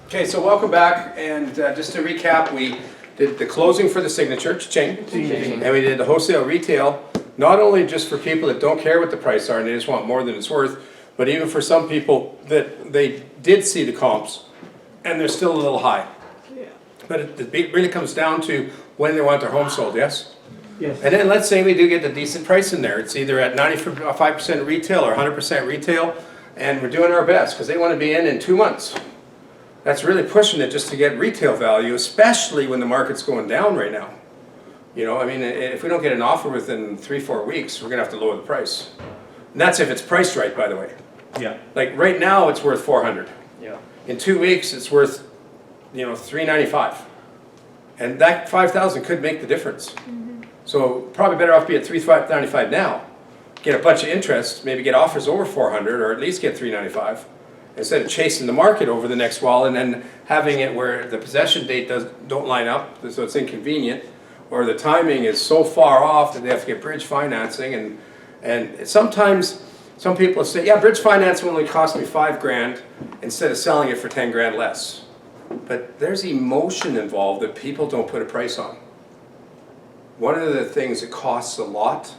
Okay, so welcome back, and just to recap, we did the closing for the signature, cha-ching, and we did the wholesale retail, not only just for people that don't care what the price are and they just want more than it's worth, but even for some people that they did see the comps and they're still a little high. But it really comes down to when they want their home sold, yes? Yes. And then let's say we do get a decent price in there. It's either at 95% retail or 100% retail, and we're doing our best because they want to be in 2 months. That's really pushing it just to get retail value, especially when the market's going down right now. You know, I mean, if we don't get an offer within 3-4 weeks, we're gonna have to lower the price. And that's if it's priced right, by the way. Yeah. Like right now, it's worth 400. Yeah. In 2 weeks, it's worth, you know, 395. And that 5,000 could make the difference. So probably better off be at 395 now. Get a bunch of interest, maybe get offers over 400, or at least get 395. Instead of chasing the market over the next while and then having it where the possession date don't line up, so it's inconvenient, or the timing is so far off that they have to get bridge financing. And sometimes some people say, yeah, bridge financing only cost me $5,000 instead of selling it for 10 grand less. But there's emotion involved that people don't put a price on. One of the things that costs a lot,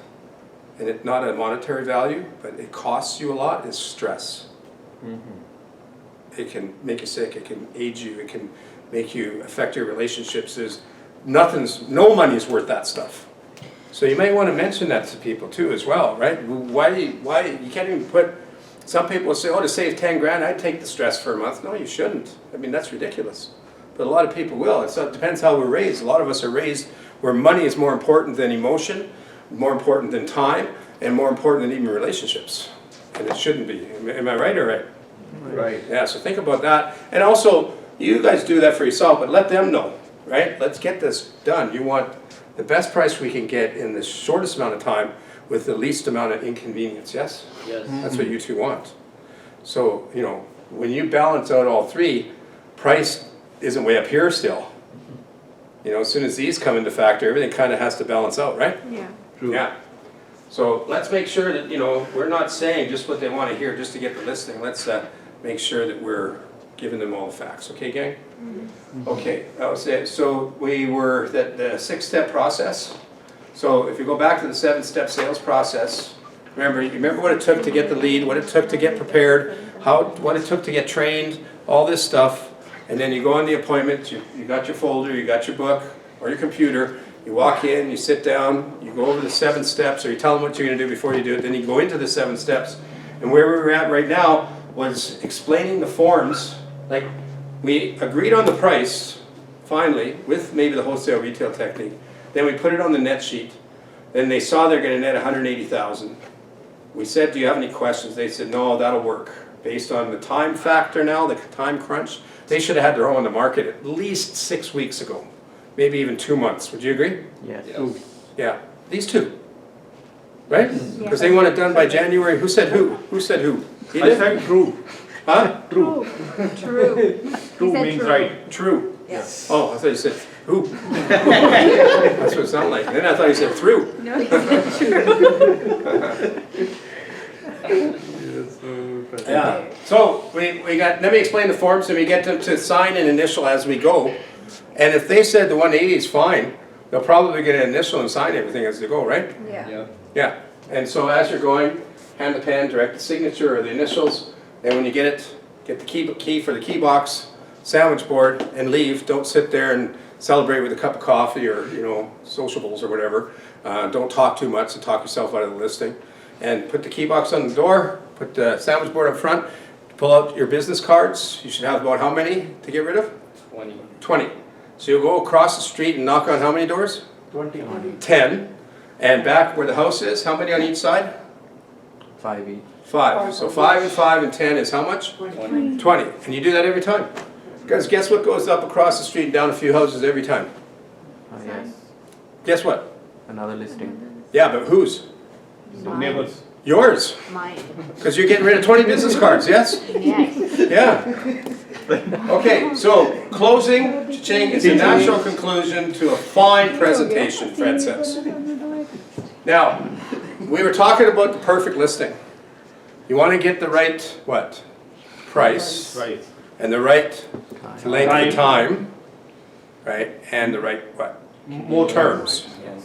and it's not a monetary value, but it costs you a lot, is stress. It can make you sick, it can age you, it can make you affect your relationships. No money is worth that stuff. So you may want to mention that to people too as well, right? Why you can't even put, some people say, oh, to save 10 grand, I'd take the stress for a month. No, you shouldn't. I mean, that's ridiculous. But a lot of people will. It depends how we're raised. A lot of us are raised where money is more important than emotion, more important than time, and more important than even relationships. And it shouldn't be. Am I right or right? Right. Yeah, so think about that. And also, you guys do that for yourself, but let them know, right? Let's get this done. You want the best price we can get in the shortest amount of time with the least amount of inconvenience, yes? Yes. That's what you two want. So, you know, when you balance out all three, price isn't way up here still. You know, as soon as these come into factor, everything kind of has to balance out, right? Yeah. True. Yeah. So let's make sure that, you know, we're not saying just what they want to hear just to get the listing. Let's make sure that we're giving them all the facts. Okay, gang? Okay, that was it. So we were at the 6-step process. So if you go back to the 7-step sales process, remember what it took to get the lead, what it took to get prepared, what it took to get trained, all this stuff. And then you go on the appointment, you got your folder, you got your book or your computer, you walk in, you sit down, you go over the 7 steps, or you tell them what you're going to do before you do it, then you go into the 7 steps. And where we were at right now was explaining the forms. Like, we agreed on the price, finally, with maybe the wholesale retail technique. Then we put it on the net sheet. Then they saw they're going to net 180,000. We said, do you have any questions? They said, no, that'll work. Based on the time factor now, the time crunch, they should have had their home on the market at least 6 weeks ago. Maybe even 2 months. Would you agree? Yes. Yeah, these two. Right? Because they want it done by January. Who said who? Who said who? He I did? said true. Huh? True. True. True said means true. right. True. Yes. Oh, I thought you said who. That's what it sounded like. Then I thought you said through. No, he said true. Yeah. So we got, let me explain the forms and we get them to sign and initial as we go. And if they said the 180 is fine, they'll probably get an initial and sign everything as they go, right? Yeah. Yeah. And so as you're going, hand the pen, direct the signature or the initials, and when you get it, get the key for the key box, sandwich board, and leave. Don't sit there and celebrate with a cup of coffee or, you know, sociables or whatever. Don't talk too much and talk yourself out of the listing. And put the key box on the door, put the sandwich board up front, pull out your business cards. You should have about how many to get rid of? 20. 20. So you'll go across the street and knock on how many doors? 20. 10. And back where the house is, how many on each side? 5 each. 5. So 5 and 5 and 10 is how much? 20. 20. And you do that every time. Guys, guess what goes up across the street and down a few houses every time? Yes. Guess what? Another listing. Yeah, but whose? The neighbors. Yours. Mine. Because you're getting rid of 20 business cards, yes? Yes. Yeah. Okay, so closing, cha-ching, is a natural conclusion to a fine presentation, Fred says. Now, we were talking about the perfect listing. You want to get the right, what? Price. Right. And the right Time. length of time, right, and the right, what, More terms, Yes.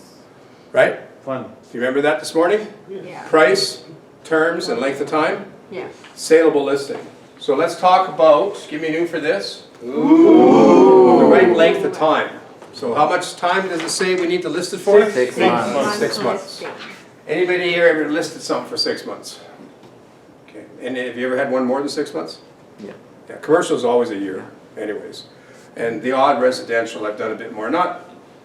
right? Fun. You remember that this morning? Yeah, Price, terms, and length of time, yeah. saleable listing. So let's talk about, give me a new for this. Ooh. The right length of time. So how much time does it say we need to list it for? 6 months. 6 months. Anybody here ever listed something for 6 months? Okay, and have you ever had one more than 6 months? Yeah. Yeah, commercial is always a year, anyways. And the odd residential, I've done a bit more. Not,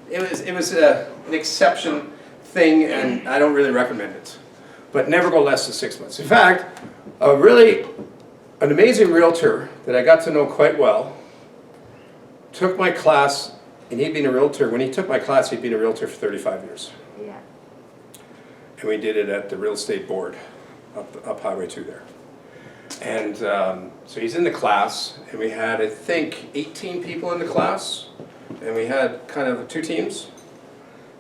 it was an exception thing, and I don't really recommend it. But never go less than 6 months. In fact, an amazing realtor that I got to know quite well took my class, and he'd been a realtor. When he took my class, he'd been a realtor for 35 years. Yeah. And we did it at the real estate board up Highway 2 there. And so he's in the class, and we had, I think, 18 people in the class, and we had kind of 2 teams.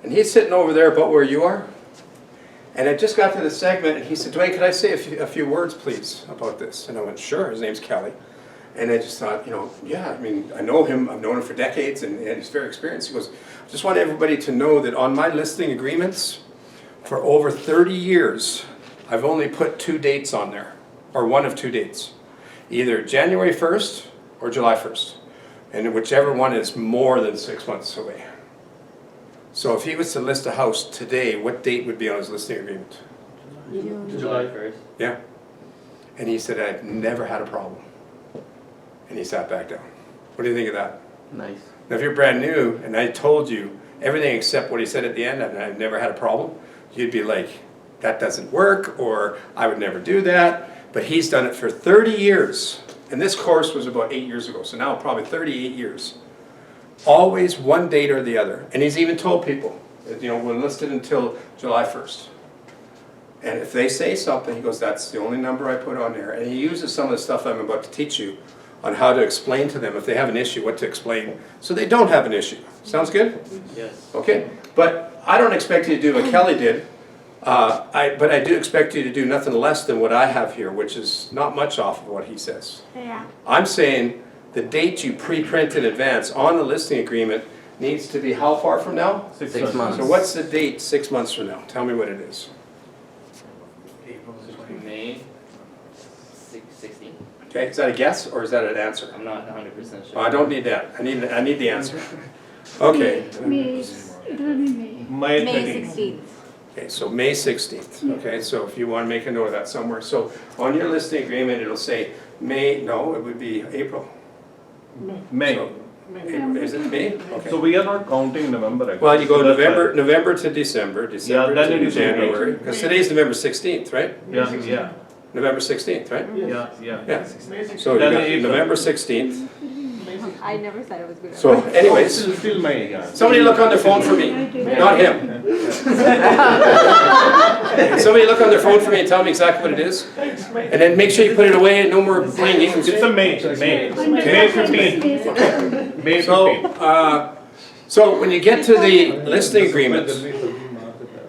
And he's sitting over there about where you are. And I just got to the segment, and he said, Dwayne, could I say a few words, please, about this? And I went, sure. His name's Kelly. And I just thought, yeah, I mean, I know him. I've known him for decades, and he's very experienced. He goes, I just want everybody to know that on my listing agreements, for over 30 years, I've only put 2 dates on there, or one of 2 dates, either January 1st or July 1st, and whichever one is more than 6 months away. So if he was to list a house today, what date would be on his listing agreement? July 1st. Yeah. And he said, I've never had a problem. And he sat back down. What do you think of that? Nice. Now if you're brand new, and I told you everything except what he said at the end, and I've never had a problem, you'd be like, that doesn't work, or I would never do that. But he's done it for 30 years. And this course was about 8 years ago, so now probably 38 years. Always one date or the other. And he's even told people, that, we're listed until July 1st. And if they say something, he goes, that's the only number I put on there. And he uses some of the stuff I'm about to teach you on how to explain to them if they have an issue, what to explain, so they don't have an issue. Sounds good? Yes. Okay, but I don't expect you to do what Kelly did. But I do expect you to do nothing less than what I have here, which is not much off of what he says. Yeah. I'm saying the date you pre-print in advance on the listing agreement needs to be how far from now? 6 months. So what's the date 6 months from now? Tell me what it is. May 16th. Okay, is that a guess or is that an answer? I'm not 100% sure. Oh, I don't need that. I need the answer. Okay. It will be May. May May 13th. 16th. Okay, so May 16th. Okay, so if you want to make a note of that somewhere. So on your listing agreement, it'll say May, no, it would be April. May. So, April, is it May? Okay. So we are not counting November actually. Well, you go So that's November to December, December then to it is April. January, because today's November 16th, right? why. Yeah, November 16th, right? yeah. Yeah. So you Then got April. November 16th. I never said it was good. So anyways, Still May, yeah. somebody look on their phone for me, not him. Somebody look on their phone for me and tell me exactly what it is. And then make sure you put it away and no more playing games. It's a May 15th. May So, 15th. so when you get to the listing agreement,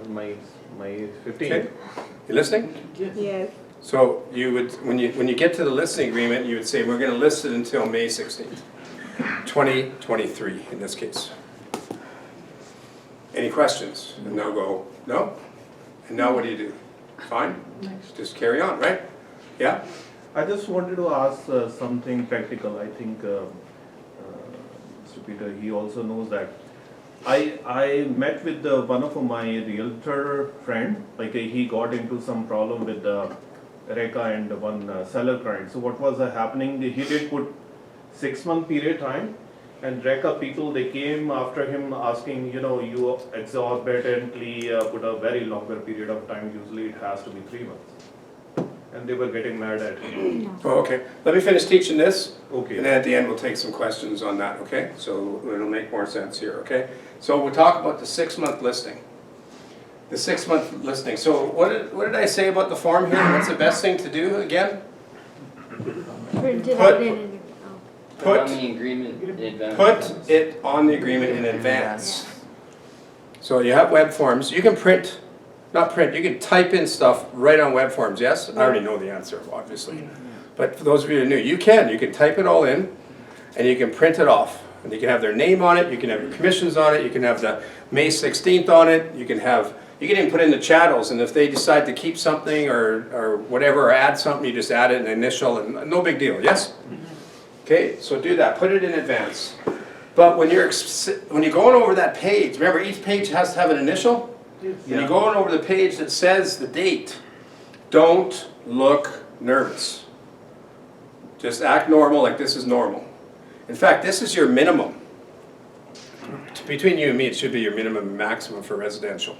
May okay, 15th. you listening? Yes. So you would, when you get to the listing agreement, you would say, we're gonna list it until May 16th, 2023 in this case. Any questions? And they'll go, no? And now what do? Fine? Just carry on, right? Yeah? I just wanted to ask something practical. I think Mr. Peter, he also knows that. I met with one of my realtor friend, like he got into some problem with Reka and one seller client. So what was happening, he did put 6 month period time, and Reka people, they came after him asking, you exorbitantly put a very longer period of time, usually it has to be 3 months. And they were getting mad at him. Oh, okay. Let me finish teaching this. Okay. And then at the end, we'll take some questions on that, okay? So it'll make more sense here, okay? So we'll talk about the 6 month listing. The 6 month listing. So what did I say about the form here? What's the best thing to do again? Print it Put- out in Put on Put, the agreement in advance. put it on the agreement in advance. So you have web forms. You can print, not print, you can type in stuff right on web forms, yes? I already know the answer, obviously. But for those of you who are new, you can type it all in and you can print it off. And you can have their name on it, you can have your commissions on it, you can have the May 16th on it, you can even put in the chattels, and if they decide to keep something or whatever, or add something, you just add it, an initial, and no big deal, yes? Okay, so do that, put it in advance. But when you're going over that page, remember each page has to have an initial? When you're going over the page that says the date, don't look nervous. Just act normal, like this is normal. In fact, this is your minimum. Between you and me, it should be your minimum and maximum for residential.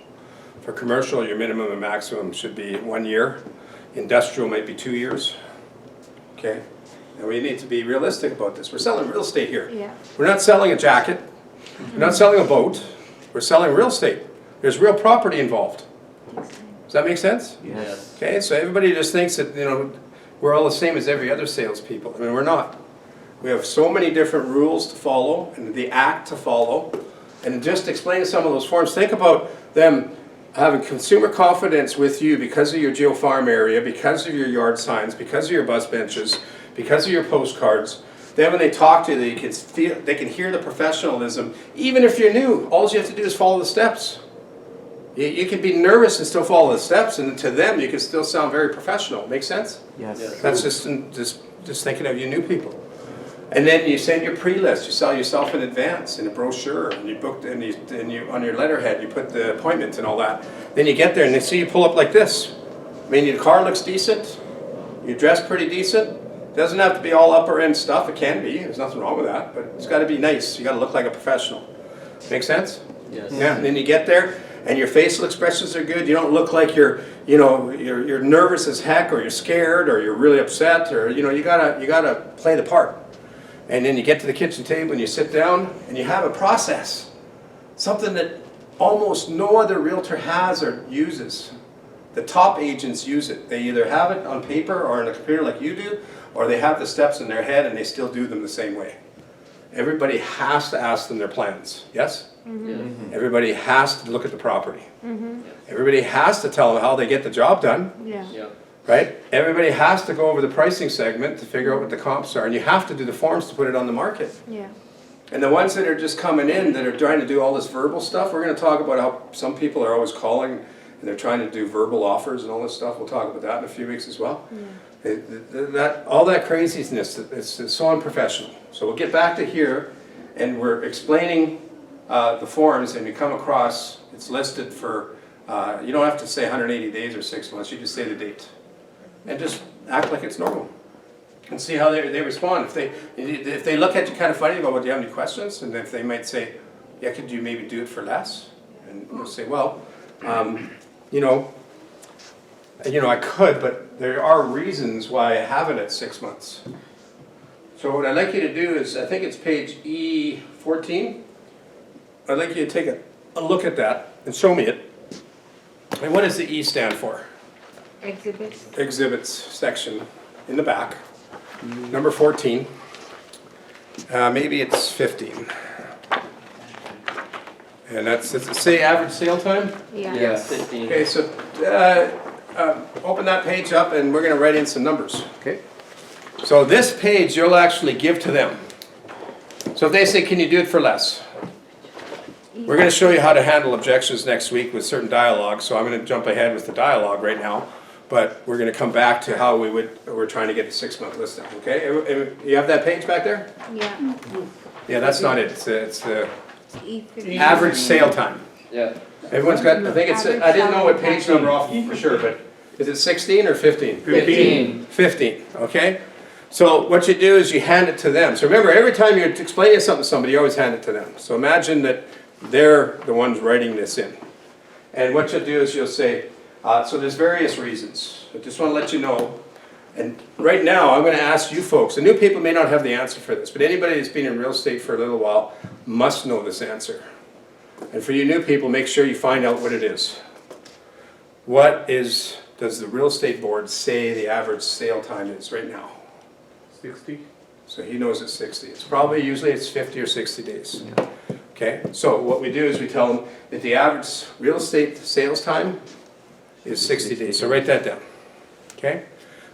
For commercial, your minimum and maximum should be 1 year. Industrial might be 2 years. Okay? And we need to be realistic about this. We're selling real estate here. Yeah. We're not selling a jacket. We're not selling a boat. We're selling real estate. There's real property involved. Does that make sense? Yes. Okay, so everybody just thinks that, we're all the same as every other salespeople. I mean, we're not. We have so many different rules to follow and the act to follow. And just explain some of those forms. Think about them having consumer confidence with you because of your geofarm area, because of your yard signs, because of your bus benches, because of your postcards. Then when they talk to you, they can hear the professionalism. Even if you're new, all you have to do is follow the steps. You can be nervous and still follow the steps, and to them you can still sound very professional. Make sense? Yes. That's just thinking of you new people. And then you send your pre-list. You sell yourself in advance in a brochure, and you booked, and you on your letterhead you put the appointment and all that. Then you get there and they see you pull up like this. I mean, your car looks decent. You dress pretty decent. Doesn't have to be all upper end stuff. It can be. There's nothing wrong with that. But it's got to be nice. You got to look like a professional. Make sense? Yes. Yeah. And then you get there, and your facial expressions are good. You don't look like you're nervous as heck, or you're scared, or you're really upset, or you gotta play the part. And then you get to the kitchen table and you sit down and you have a process. Something that almost no other realtor has or uses. The top agents use it. They either have it on paper or on a computer like you do, or they have the steps in their head and they still do them the same way. Everybody has to ask them their plans, yes? Mm-hmm. Everybody has to look at the property. Everybody has to tell them how they get the job done. Yeah. Yeah. Right? Everybody has to go over the pricing segment to figure out what the comps are, and you have to do the forms to put it on the market. Yeah. And the ones that are just coming in that are trying to do all this verbal stuff, we're going to talk about how some people are always calling and they're trying to do verbal offers and all this stuff. We'll talk about that in a few weeks as well. Yeah. All that craziness, it's so unprofessional. So we'll get back to here, and we're explaining the forms, and you come across, it's listed for, you don't have to say 180 days or 6 months, you just say the date. And just act like it's normal, and see how they respond. If they look at you kind of funny about, well, do you have any questions? And if they might say, yeah, could you maybe do it for less? And you'll say, well, I could, but there are reasons why I have it at 6 months. So what I'd like you to do is, I think it's page E14. I'd like you to take a look at that and show me it. And what does the E stand for? Exhibits. Exhibits section in the back, number 14. Maybe it's 15. And does it say average sale time? Yeah. Yes. 15. Okay, so open that page up and we're going to write in some numbers. Okay. So this page you'll actually give to them. So if they say, can you do it for less? We're going to show you how to handle objections next week with certain dialogue. So I'm going to jump ahead with the dialogue right now. But we're going to come back to how we're trying to get the 6 month listing, okay? You have that page back there? Yeah. Yeah, that's not it. It's the E15. average sale time. Yeah. Everyone's got, I think it's, I didn't know what page number off for sure, but is it 16 or 15? 15. 15, okay? So what you do is you hand it to them. So remember, every time you're explaining something to somebody, you always hand it to them. So imagine that they're the ones writing this in. And what you'll do is you'll say, so there's various reasons. I just want to let you know. And right now, I'm going to ask you folks, the new people may not have the answer for this, but anybody that's been in real estate for a little while must know this answer. And for you new people, make sure you find out what it is. Does the real estate board say the average sale time is right now? 60. So he knows it's 60. It's probably, usually it's 50 or 60 days. Okay, so what we do is we tell them that the average real estate sales time is 60 days. So write that down. Okay?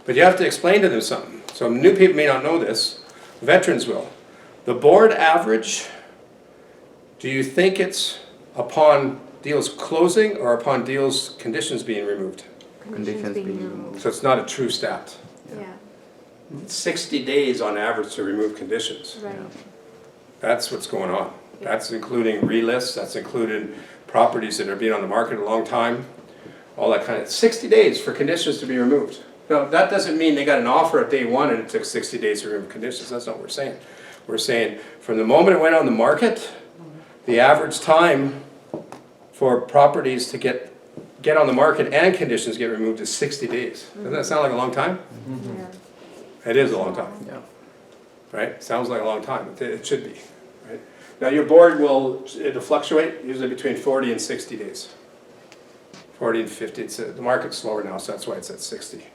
But you have to explain to them something. So new people may not know this, veterans will. The board average, do you think it's upon deals closing or upon deals conditions being removed? Conditions being removed. So it's not a true stat. Yeah, 60 days on average to remove conditions. right. That's what's going on. That's including relists, that's included properties that are being on the market a long time, all that kind of, 60 days for conditions to be removed. Now, that doesn't mean they got an offer at day one and it took 60 days to remove conditions, that's not what we're saying. We're saying from the moment it went on the market, the average time for properties to get on the market and conditions get removed is 60 days. Doesn't that sound like a long time? Yeah. It is a long time. Yeah. Right? Sounds like a long time, it should be, right? Now, your board it'll fluctuate, usually between 40 and 60 days. 40 and 50, the market's slower now, so that's why it's at 60.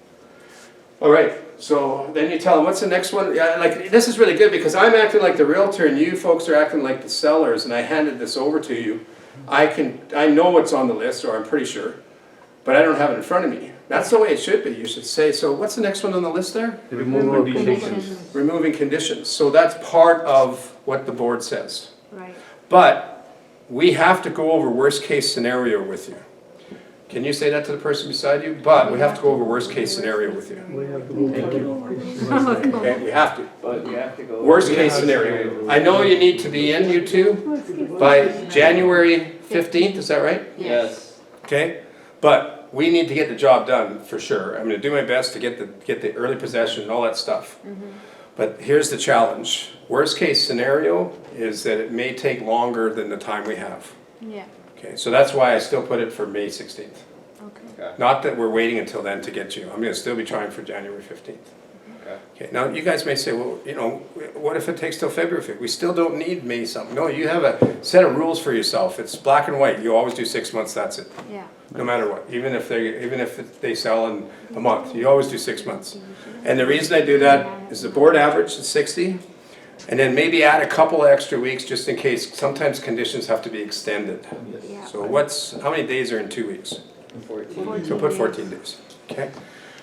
All right, so then you tell them, what's the next one? Yeah, like, this is really good because I'm acting like the realtor and you folks are acting like the sellers, and I handed this over to you. I know what's on the list, or I'm pretty sure, but I don't have it in front of me. That's the way it should be. You should say, so what's the next one on the list there? Remove Conditions. conditions. Removing conditions. So that's part of what the board says. Right. But we have to go over worst case scenario with you. Can you say that to the person beside you? But we have to go over worst case scenario with you. Okay, we have to. But you have to go. Worst case scenario. I know you need to be in, you two, by January 15th, is that right? Yes. Okay? But we need to get the job done for sure. I'm gonna do my best to get the early possession and all that stuff. But here's the challenge. Worst case scenario is that it may take longer than the time we have. Yeah, Okay, so that's why I still put it for May 16th. okay. Not that we're waiting until then to get you. I'm gonna still be trying for January 15th. Okay. Okay, now you guys may say, well, you know, what if it takes till February 5th? We still don't need May something. No, you have a set of rules for yourself. It's black and white. You always do 6 months, that's it. Yeah. No matter what, even if they sell in a month, you always do 6 months. And the reason I do that is the board average is 60, and then maybe add a couple extra weeks just in case. Sometimes conditions have to be extended. Yeah. So how many days are in 2 weeks? 14. So put 14 days, okay?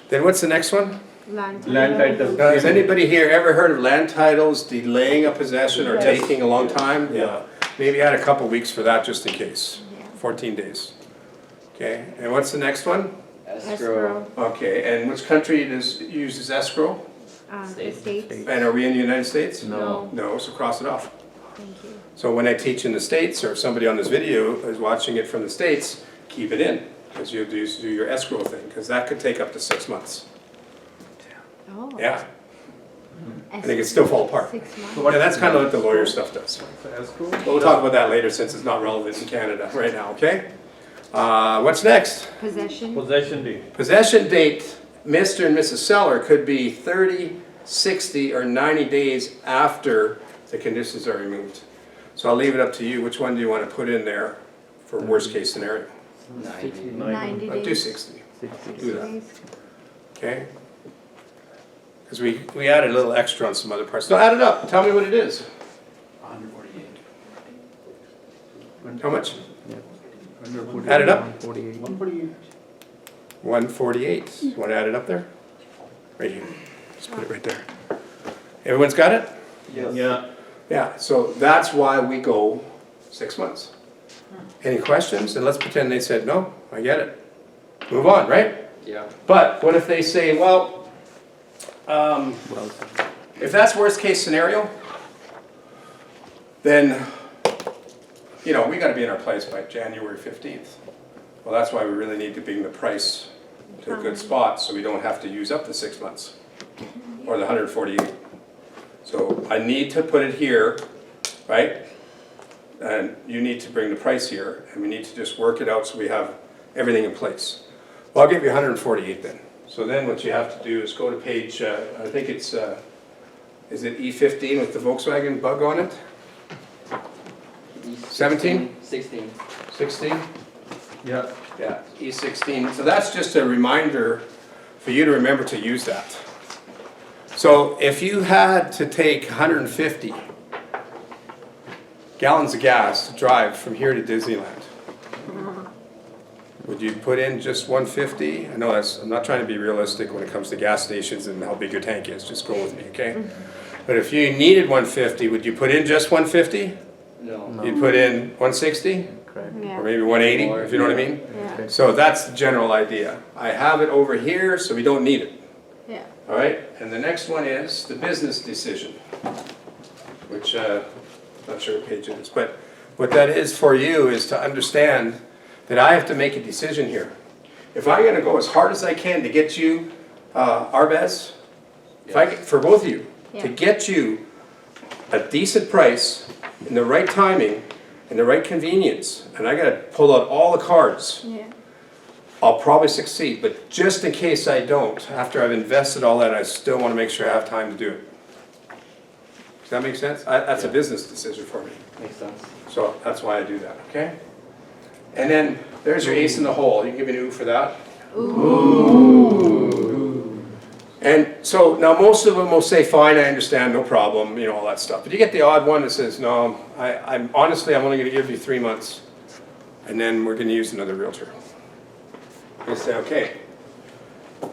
Then what's the next one? Land Land Now, has anybody here ever heard of land titles delaying a possession or taking a long time? Yeah. Maybe add a couple weeks for that just in case, Yeah. 14 days. Okay, and what's the next one? Escrow. Okay, and which country uses escrow? The States. States. And are we in the United States? No. No, so cross it off. Thank you. So when I teach in the States, or if somebody on this video is watching it from the States, keep it in, because you do your escrow thing, because that could take up to 6 months. Oh. Yeah, I think it still fall apart. 6 months. Yeah, that's kind of what the lawyer stuff does. Escrow? But we'll talk about that later since it's not relevant in Canada right now, okay? What's next? Possession. Possession date. Possession date, Mr. and Mrs. Seller could be 30, 60, or 90 days after the conditions are removed. So I'll leave it up to you. Which one do you want to put in there for worst case scenario? 90. 90 I'll do days. 60, 60. do that, Days. okay? Because we added a little extra on some other parts. No, add it up. Tell me what it is. 148. How much? Yeah. Add it up. 148. 148. You want to add it up there? Right here. Just put it right there. Everyone's got it? Yes. Yeah. Yeah, so that's why we go 6 months. Any questions? And let's pretend they said, no, I get it. Move on, right? Yeah. But what if they say, well, Well, if that's worst case scenario, then, you know, we gotta be in our place by January 15th. Well, that's why we really need to bring the price to a good spot, so we don't have to use up the 6 months, or the 148. So I need to put it here, right? And you need to bring the price here, and we need to just work it out so we have everything in place. Well, I'll give you 148 then. So then what you have to do is go to page, I think it's, is it E15 with the Volkswagen bug on it? 17? 16. 16? Yeah. Yeah, E16. So that's just a reminder for you to remember to use that. So if you had to take 150 gallons of gas to drive from here to Disneyland, would you put in just 150? I know I'm not trying to be realistic when it comes to gas stations and how big your tank is, just go with me, okay? But if you needed 150, would you put in just 150? No. You'd put in 160? Correct. Or Yeah, maybe 180, More, if you know what I mean? yeah, So that's the general idea. I have it over here, so we don't need it. yeah. All right, and the next one is the business decision, which, I'm not sure what page it is, but what that is for you is to understand that I have to make a decision here. If I'm gonna go as hard as I can to get you, Arbez, for both of you, to Yeah. get you a decent price, in the right timing, in the right convenience, and I gotta pull out all the cards, Yeah, I'll probably succeed, but just in case I don't, after I've invested all that, I still want to make sure I have time to do it. Does that make sense? That's a business decision for me. Makes sense. So that's why I do that, okay? And then there's your ace in the hole. You can give me an ooh for that. Ooh. And so now most of them will say, fine, I understand, no problem, you know, all that stuff. But you get the odd one that says, no, I'm honestly, I'm only going to give you 3 months, and then we're going to use another realtor. I say, okay.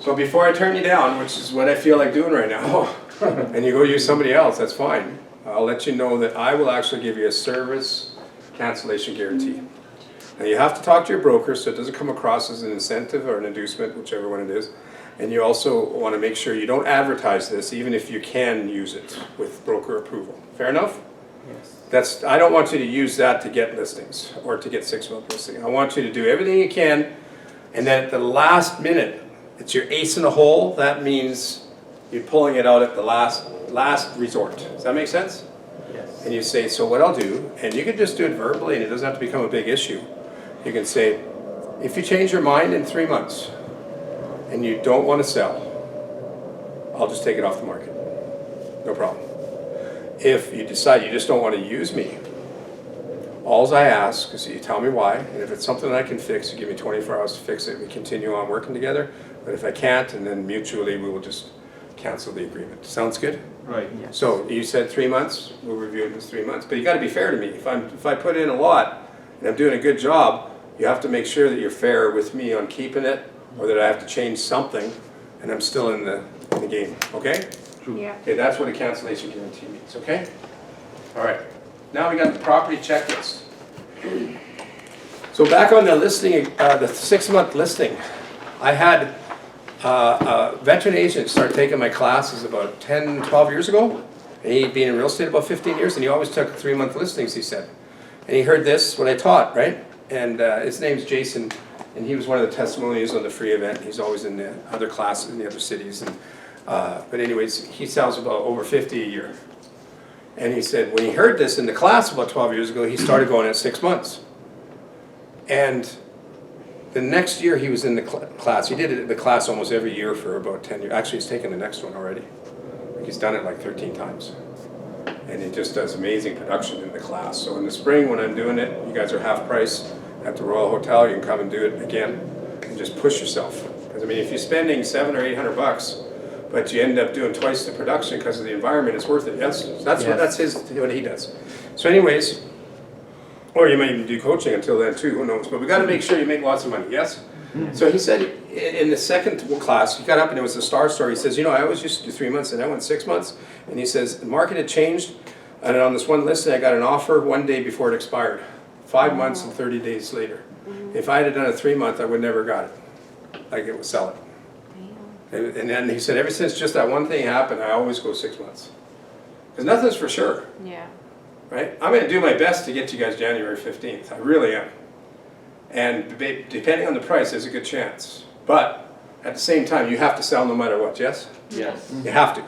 So before I turn you down, which is what I feel like doing right now, and you go use somebody else, that's fine. I'll let you know that I will actually give you a service cancellation guarantee. Now you have to talk to your broker so it doesn't come across as an incentive or an inducement, whichever one it is. And you also want to make sure you don't advertise this, even if you can use it with broker approval. Fair enough? Yes. I don't want you to use that to get listings or to get 6-month listing. I want you to do everything you can, and then at the last minute, it's your ace in the hole. That means you're pulling it out at the last resort. Does that make sense? Yes. And you say, so what I'll do, and you can just do it verbally, and it doesn't have to become a big issue. You can say, if you change your mind in 3 months, and you don't want to sell, I'll just take it off the market. No problem. If you decide you just don't want to use me, alls I ask is that you tell me why, and if it's something that I can fix, you give me 24 hours to fix it, we continue on working together. But if I can't, and then mutually we will just cancel the agreement. Sounds good? Right. Yes. So you said 3 months, we'll review it in 3 months, but you gotta be fair to me. If I put in a lot and I'm doing a good job, you have to make sure that you're fair with me on keeping it, or that I have to change something, and I'm still in the game, okay? yeah. Okay, that's what a cancellation guarantee means, okay? All right, now we got the property checklist. So back on the listing, the 6-month listing, I had a veteran agent start taking my classes about 10, 12 years ago. And he'd been in real estate about 15 years, and he always took 3-month listings, he said. And he heard this when I taught, right? And his name's Jason, and he was one of the testimonials on the free event. He's always in the other classes in the other cities. And, but anyways, he sells about over 50 a year. And he said when he heard this in the class about 12 years ago, he started going at 6 months. And the next year he was in the class, he did the class almost every year for about 10 years. Actually, he's taken the next one already. He's done it like 13 times. And he just does amazing production in the class. So in the spring when I'm doing it, you guys are half price at the Royal Hotel. You can come and do it again and just push yourself. Because I mean, if you're spending $700 or $800, but you end up doing twice the production because of the environment, it's worth it. Yes, that's what he does. So anyways, or you might even do coaching until then too, who knows? But we got to make sure you make lots of money, yes? So he said in the second class, he got up and it was a star story. He says, you know, I always used to do 3 months and I went 6 months. And he says, the market had changed. And on this one listing, I got an offer one day before it expired. 5 months and 30 days later. If I had done a 3-month, I would never got it. Like it would sell it. And then he said, ever since just that one thing happened, I always go 6 months. Because nothing's for sure, Yeah, right? I'm going to do my best to get you guys January 15th. I really am. And depending on the price, there's a good chance. But at the same time, you have to sell no matter what, yes? Yes. You have to.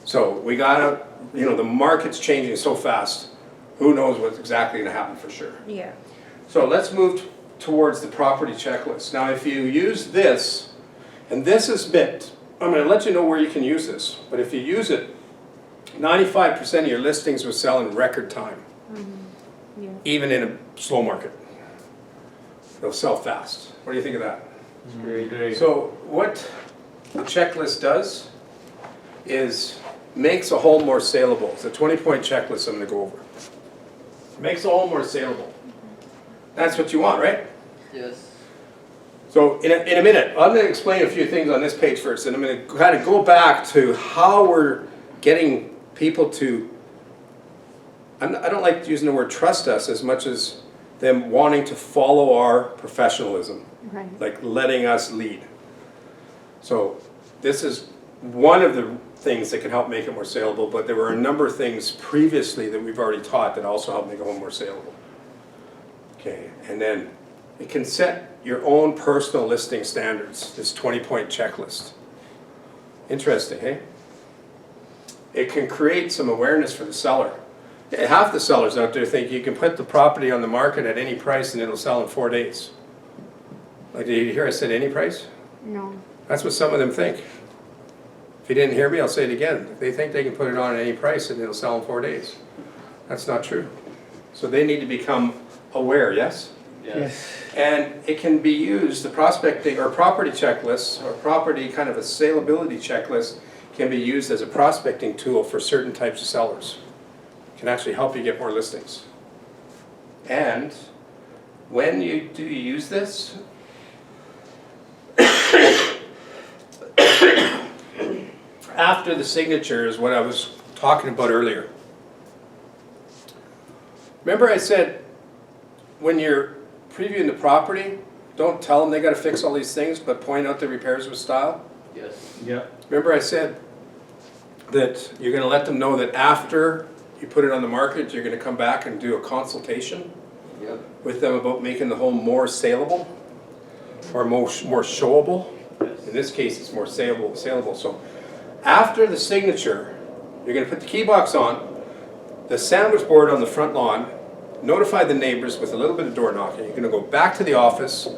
So we got to, you know, the market's changing so fast. Who knows what's exactly going to happen for sure. yeah. So let's move towards the property checklist. Now if you use this, and this is meant, I'm going to let you know where you can use this, but if you use it, 95% of your listings will sell in record time, Yeah. even in a slow market. They'll sell fast. What do you think of that? Great. So what the checklist does is makes a home more saleable. It's a 20-point checklist I'm going to go over. Makes a home more saleable. That's what you want, right? Yes. So in a minute, I'm going to explain a few things on this page first, and I'm going to kind of go back to how we're getting people to, I don't like using the word trust us as much as them wanting to follow our professionalism, Right. like letting us lead. So this is one of the things that can help make it more saleable, but there were a number of things previously that we've already taught that also help make a home more saleable. Okay, and then it can set your own personal listing standards, this 20-point checklist. Interesting, hey? It can create some awareness for the seller. Half the sellers out there think you can put the property on the market at any price and it'll sell in 4 days. Like, did you hear I said any price? No. That's what some of them think. If you didn't hear me, I'll say it again. They think they can put it on at any price and it'll sell in 4 days. That's not true. So they need to become aware, yes? Yes. And it can be used, the prospecting or property checklist or property kind of a saleability checklist can be used as a prospecting tool for certain types of sellers. It can actually help you get more listings. And when you do use this, after the signature is what I was talking about earlier. Remember I said when you're previewing the property, don't tell them they got to fix all these things, but point out the repairs with style? Yes. Yeah. Remember I said that you're going to let them know that after you put it on the market, you're going to come back and do a consultation Yep. with them about making the home more saleable or more showable. In this case, it's more saleable. So after the signature, you're going to put the key box on, the sandwich board on the front lawn, notify the neighbors with a little bit of door knocking. You're going to go back to the office.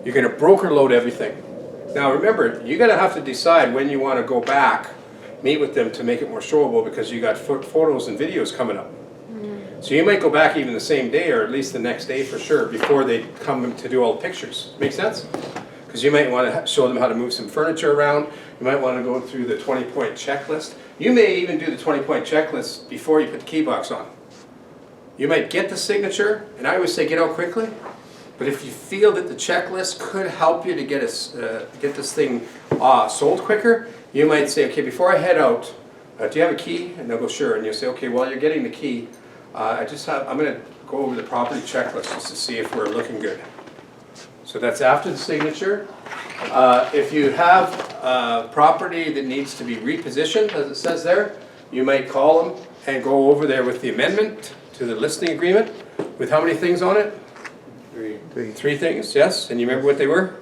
You're going to broker load everything. Now remember, you're going to have to decide when you want to go back, meet with them to make it more showable because you got photos and videos coming up. So you might go back even the same day or at least the next day for sure before they come to do all the pictures. Make sense? Because you might want to show them how to move some furniture around. You might want to go through the 20-point checklist. You may even do the 20-point checklist before you put the key box on. You might get the signature, and I always say get out quickly. But if you feel that the checklist could help you to get this thing sold quicker, you might say, okay, before I head out, do you have a key? And they'll go, sure. And you'll say, okay, while you're getting the key, I'm going to go over the property checklist just to see if we're looking good. So that's after the signature. If you have property that needs to be repositioned, as it says there, you might call them and go over there with the amendment to the listing agreement with how many things on it? 3. 3 things, yes? And you remember what they were?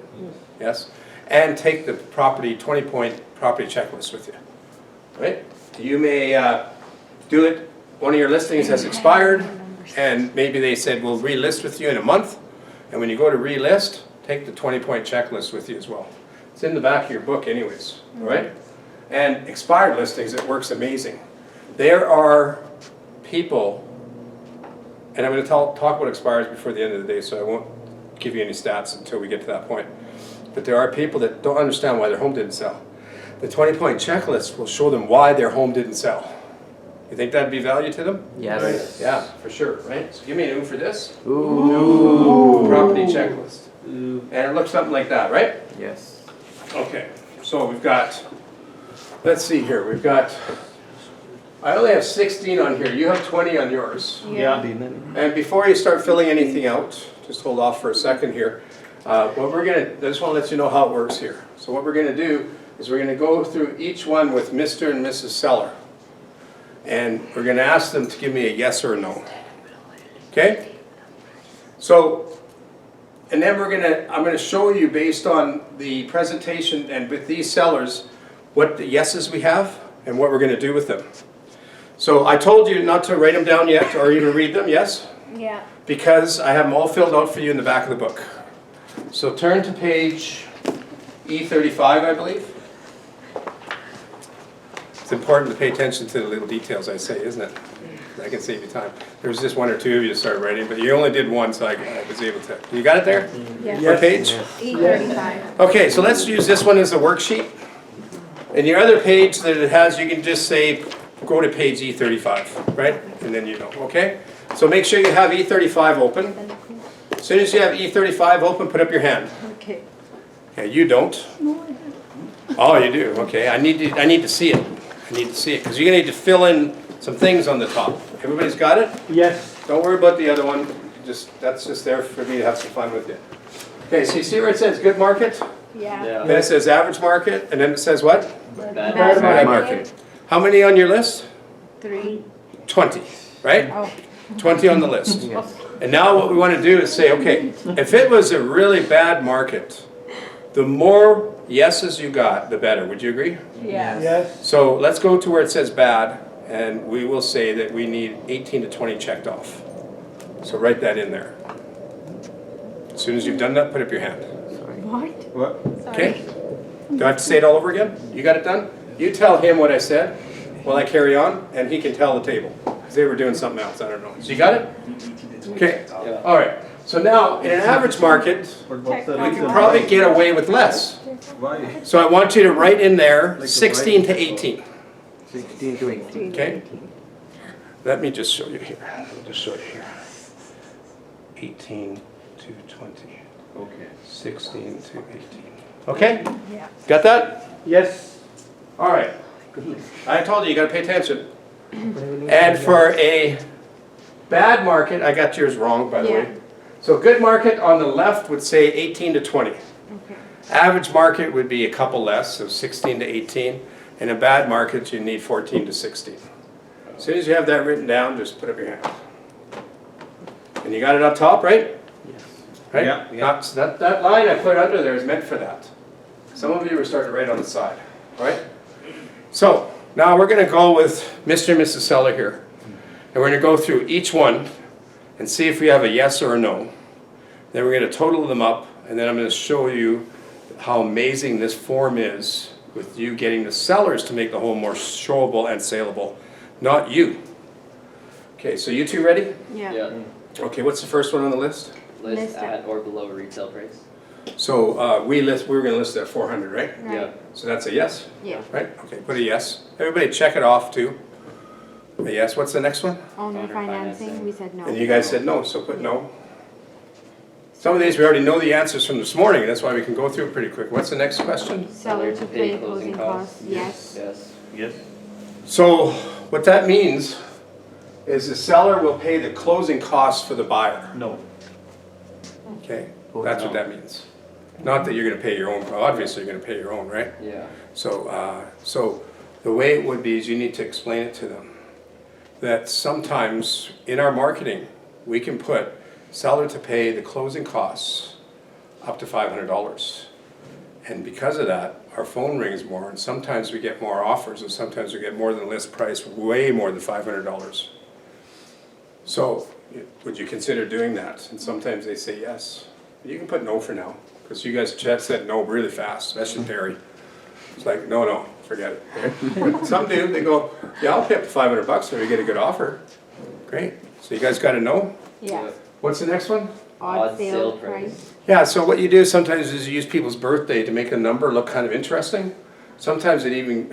Yes. And take the 20-point property checklist with you. Right? You may do it, one of your listings has expired, and maybe they said, we'll relist with you in a month. And when you go to relist, take the 20-point checklist with you as well. It's in the back of your book anyways, all right? And expired listings, it works amazing. There are people, and I'm going to talk about expires before the end of the day, so I won't give you any stats until we get to that point. But there are people that don't understand why their home didn't sell. The 20-point checklist will show them why their home didn't sell. You think that'd be value to them? Yes. Yeah, for sure, right? So give me an ooh for this. Ooh. Property checklist. And it looks something like that, right? Yes. Okay, so we've got, let's see here, we've got, I only have 16 on here, you have 20 on yours. Yeah. And before you start filling anything out, just hold off for a second here. What we're gonna, I just wanna let you know how it works here. So what we're gonna do is we're gonna go through each one with Mr. and Mrs. Seller. And we're gonna ask them to give me a yes or a no. Okay? So, and then I'm gonna show you based on the presentation and with these sellers, what the yeses we have and what we're gonna do with them. So I told you not to write them down yet or even read them, yes? Yeah. Because I have them all filled out for you in the back of the book. So turn to page E35, I believe. It's important to pay attention to the little details I say, isn't it? I can save you time. There was just 1 or 2 of you that started writing, but you only did one, so I was able to. You got it there? Yes. What page? E35. Okay, so let's use this one as a worksheet. And your other page that it has, you can just say, go to page E35, right? And then you know, okay? So make sure you have E35 open. As soon as you have E35 open, put up your hand. Okay. Yeah, you don't. No, I haven't. Oh, you do, okay, I need to see it. I need to see it, because you're gonna need to fill in some things on the top. Everybody's got it? Yes. Don't worry about the other one, that's just there for me to have some fun with you. Okay, so you see where it says good market? Yeah. Yeah. Then it says average market, and then it says what? Bad. Bad Bad market. market. How many on your list? 3. 20, right? Oh. 20 on the list. And now what we want to do is say, okay, if it was a really bad market, the more yeses you got, the better. Would you agree? Yes. Yes. So let's go to where it says bad, and we will say that we need 18 to 20 checked off. So write that in there. As soon as you've done that, put up your hand. What? What? Okay? Do I have to say it all over again? You got it done? You tell him what I said while I carry on, and he can tell the table. Because they were doing something else, I don't know. So you got it? Okay, Yeah. all right. So now, in an average market, But what's the we reason? could probably get away with less. Why? So I want you to write in there Like a 16 to 18, 16 to 18. okay? Let me just show you here. I'll just show you here. 18 to 20, Okay. 16 to 18. Okay? Yeah. Got that? Yes. All right. I told you, you gotta pay attention. And for a bad market, I got yours wrong, by the way. Yeah. So good market on the left would say 18 to 20. Okay. Average market would be a couple less, so 16 to 18. In a bad market, you need 14 to 16. As soon as you have that written down, just put up your hand. And you got it up top, right? Yes. Right? Yeah. Not, that line I put under there is meant for that. Some of you were starting to write on the side, all right? So, now we're gonna go with Mr. and Mrs. Seller here. And we're gonna go through each one and see if we have a yes or a no. Then we're gonna total them up, and then I'm gonna show you how amazing this form is with you getting the sellers to make the home more showable and saleable, not you. Okay, so you two ready? Yeah. Yeah. Okay, what's the first one on the list? List List at or below retail price. So we were gonna list it at 400, right? Yeah. So that's a yes, Yeah. right? Okay, put a yes. Everybody check it off too. A yes, what's the next one? Owner Owner financing, financing. we said no. And you guys said no, so put no. Some of these we already know the answers from this morning, that's why we can go through it pretty quick. What's the next question? Seller to pay closing costs, yes. Yes. Yes. So what that means is the seller will pay the closing costs for the buyer, No. okay? That's what that means. Not that you're gonna pay your own, obviously you're gonna pay your own, right? Yeah. So the way it would be is you need to explain it to them. That sometimes in our marketing, we can put seller to pay the closing costs up to $500. And because of that, our phone rings more, and sometimes we get more offers, and sometimes we get more than list price, way more than $500. So, would you consider doing that? And sometimes they say yes. You can put no for now, because you guys said no really fast, especially Terry. It's like, no, forget it. Okay? But some do, they go, yeah, I'll pay up to $500 if we get a good offer. Great, so you guys got a no? Yeah. What's the next one? Odd sale price. Yeah, so what you do sometimes is you use people's birthday to make a number look kind of interesting. Sometimes it even